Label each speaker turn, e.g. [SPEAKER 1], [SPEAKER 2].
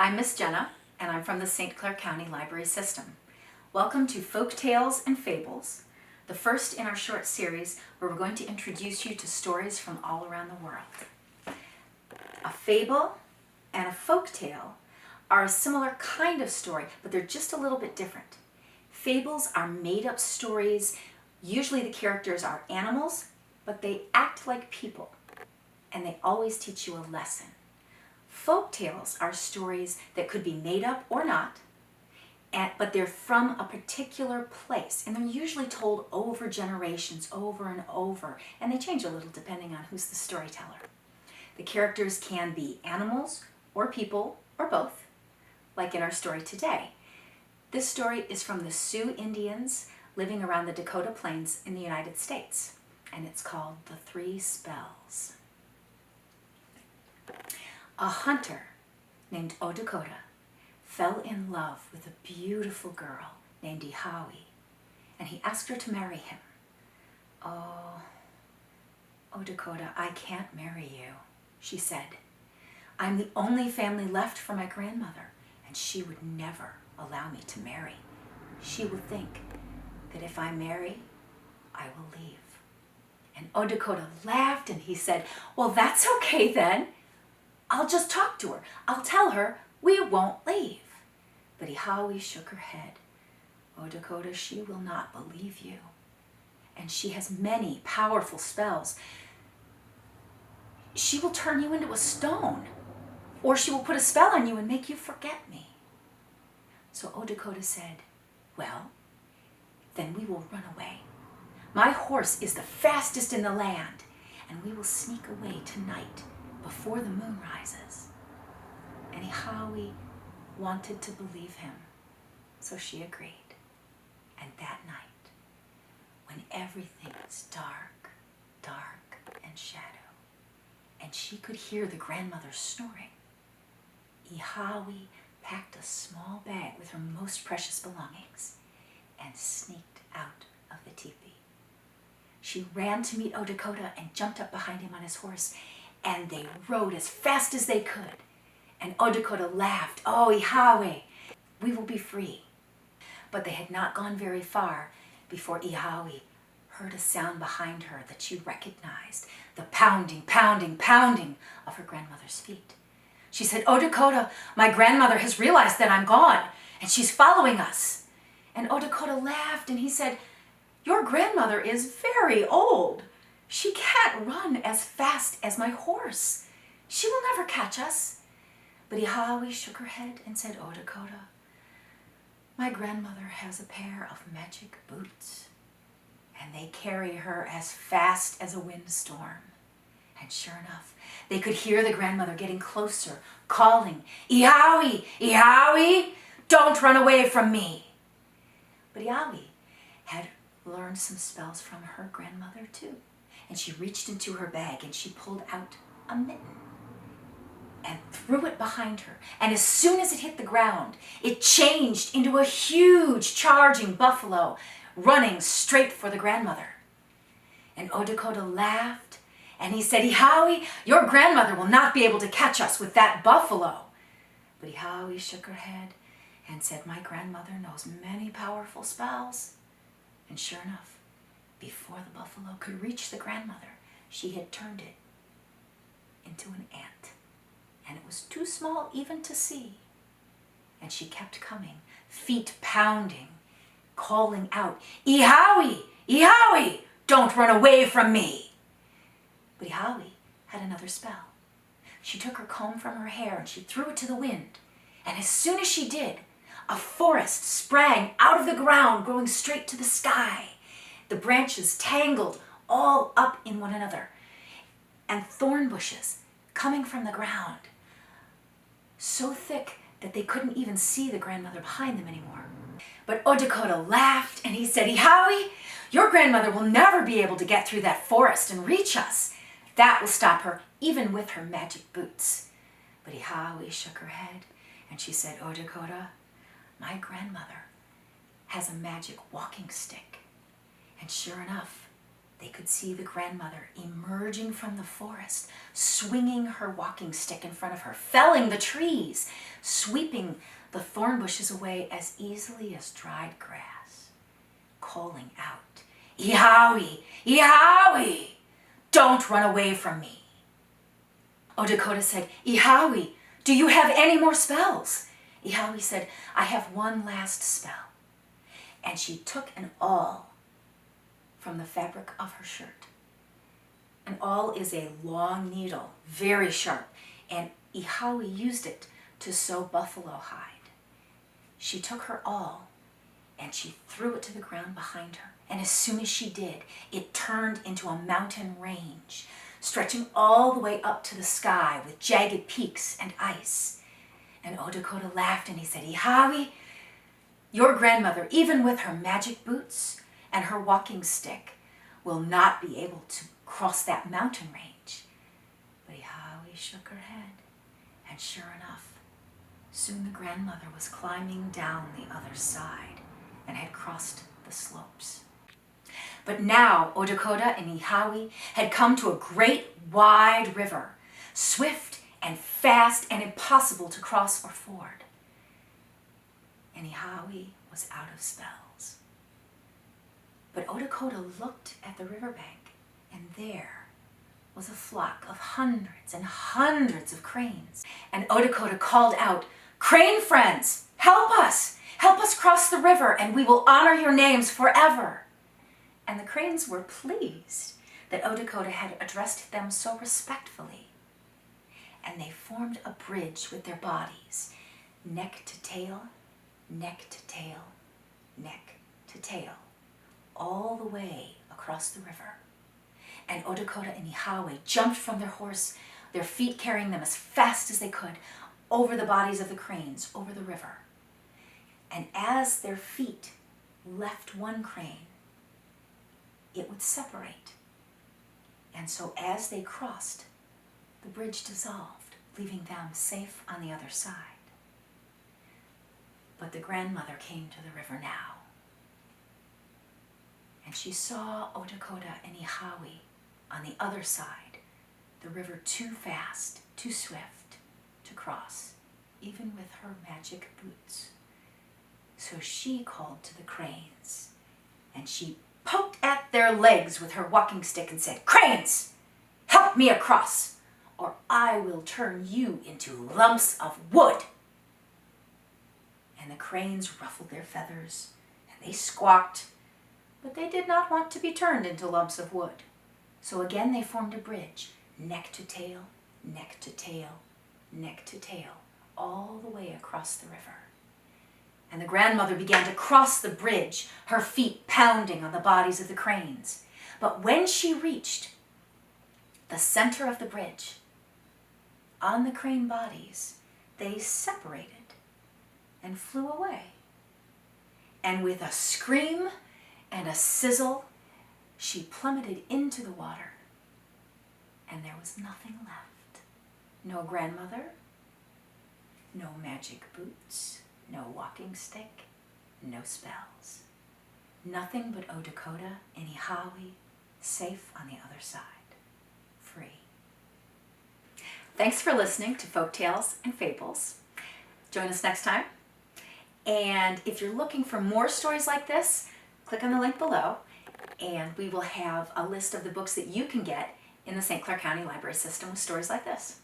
[SPEAKER 1] I'm Miss Jenna, and I'm from the St. Clair County Library System. Welcome to Folktales and Fables, the first in our short series where we're going to introduce you to stories from all around the world. A fable and a folktale are a similar kind of story, but they're just a little bit different. Fables are made-up stories. Usually the characters are animals, but they act like people, and they always teach you a lesson. Folktales are stories that could be made up or not, but they're from a particular place, and they're usually told over generations, over and over, and they change a little depending on who's the storyteller. The characters can be animals or people or both, like in our story today. This story is from the Sioux Indians living around the Dakota Plains in the United States, and it's called The Three Spells. A hunter named Odakota fell in love with a beautiful girl named Ihawi, and he asked her to marry him. "Oh, Odakota, I can't marry you," she said. "I'm the only family left for my grandmother, and she would never allow me to marry. She will think that if I marry, I will leave." And Odakota laughed, and he said, "Well, that's okay then. I'll just talk to her. I'll tell her we won't leave." But Ihawi shook her head. "Odakota, she will not believe you. And she has many powerful spells. She will turn you into a stone, or she will put a spell on you and make you forget me." So Odakota said, "Well, then we will run away. My horse is the fastest in the land, and we will sneak away tonight before the moon rises." And Ihawi wanted to believe him, so she agreed. And that night, when everything was dark, dark and shadow, and she could hear the grandmother snoring, Ihawi packed a small bag with her most precious belongings and sneaked out of the teepee. She ran to meet Odakota and jumped up behind him on his horse, and they rode as fast as they could. And Odakota laughed, "Oh, Ihawi, we will be free." But they had not gone very far before Ihawi heard a sound behind her that she recognized, the pounding, pounding, pounding of her grandmother's feet. She said, "Odakota, my grandmother has realized that I'm gone, and she's following us." And Odakota laughed, and he said, "Your grandmother is very old. She can't run as fast as my horse. She will never catch us." But Ihawi shook her head and said, "Odakota, my grandmother has a pair of magic boots, and they carry her as fast as a windstorm." And sure enough, they could hear the grandmother getting closer, calling, "Ihawi, Ihawi, don't run away from me." But Ihawi had learned some spells from her grandmother too. And she reached into her bag and she pulled out a mitten and threw it behind her. And as soon as it hit the ground, it changed into a huge charging buffalo running straight for the grandmother. And Odakota laughed, and he said, "Ihawi, your grandmother will not be able to catch us with that buffalo." But Ihawi shook her head and said, "My grandmother knows many powerful spells." And sure enough, before the buffalo could reach the grandmother, she had turned it into an ant, and it was too small even to see. And she kept coming, feet pounding, calling out, "Ihawi, Ihawi, don't run away from me." But Ihawi had another spell. She took her comb from her hair and she threw it to the wind, and as soon as she did, a forest sprang out of the ground, growing straight to the sky. The branches tangled all up in one another, and thorn bushes coming from the ground, so thick that they couldn't even see the grandmother behind them anymore. But Odakota laughed, and he said, "Ihawi, your grandmother will never be able to get through that forest and reach us. That will stop her, even with her magic boots." But Ihawi shook her head, and she said, "Odakota, my grandmother has a magic walking stick." And sure enough, they could see the grandmother emerging from the forest, swinging her walking stick in front of her, felling the trees, sweeping the thorn bushes away as easily as dried grass, calling out, "Ihawi, Ihawi, don't run away from me." Odakota said, "Ihawi, do you have any more spells?" Ihawi said, "I have one last spell." And she took an awl from the fabric of her shirt. An awl is a long needle, very sharp, and Ihawi used it to sew buffalo hide. She took her awl and she threw it to the ground behind her. And as soon as she did, it turned into a mountain range, stretching all the way up to the sky with jagged peaks and ice. And Odakota laughed and he said, "Ihawi, your grandmother, even with her magic boots and her walking stick, will not be able to cross that mountain range." But Ihawi shook her head, and sure enough, soon the grandmother was climbing down the other side and had crossed the slopes. But now Odakota and Ihawi had come to a great wide river, swift and fast and impossible to cross or ford. And Ihawi was out of spells. But Odakota looked at the riverbank, and there was a flock of hundreds and hundreds of cranes. And Odakota called out, "Crane friends, help us! Help us cross the river, and we will honor your names forever." And the cranes were pleased that Odakota had addressed them so respectfully. And they formed a bridge with their bodies, neck to tail, neck to tail, neck to tail, all the way across the river. And Odakota and Ihawi jumped from their horse, their feet carrying them as fast as they could, over the bodies of the cranes, over the river. And as their feet left one crane, it would separate. And so as they crossed, the bridge dissolved, leaving them safe on the other side. But the grandmother came to the river now, and she saw Odakota and Ihawi on the other side, the river too fast, too swift to cross, even with her magic boots. So she called to the cranes, and she poked at their legs with her walking stick and said, "Cranes, help me across, or I will turn you into lumps of wood." And the cranes ruffled their feathers, and they squawked, but they did not want to be turned into lumps of wood. So again they formed a bridge, neck to tail, neck to tail, neck to tail, all the way across the river. And the grandmother began to cross the bridge, her feet pounding on the bodies of the cranes. But when she reached the center of the bridge, on the crane bodies, they separated and flew away. And with a scream and a sizzle, she plummeted into the water, and there was nothing left. No grandmother, no magic boots, no walking stick, no spells. Nothing but Odakota and Ihawi, safe on the other side, free. Thanks for listening to Folktales and Fables. Join us next time. And if you're looking for more stories like this, click on the link below, and we will have a list of the books that you can get in the St. Clair County Library System with stories like this.